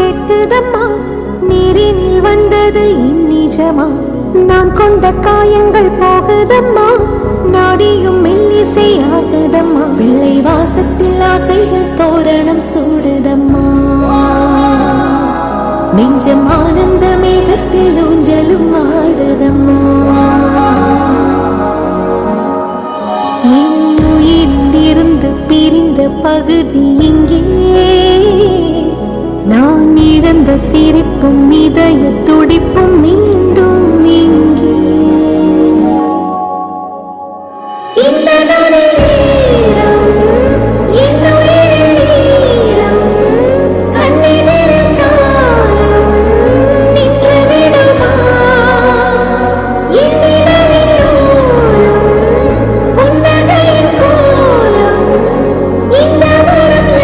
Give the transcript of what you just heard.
கேட்குதம்மா, நீரினில் வந்தது இந்நிஜமா? நான் கொண்ட காயங்கள் போகுதம்மா, நாடியும் மெல்லிசை ஆகுதம்மா. பிள்ளை வாசத்தில் ஆசைகள் தோரணம் சூடுதம்மா, நெஞ்சம் ஆனந்த மேகத்தில் ஊஞ்சலும் ஆடுதம்மா. என் உயிரிலிருந்து பிரிந்த பகுதி இங்கே, நான் இழந்த சிரிப்பும் இதய துடிப்பும் நீ.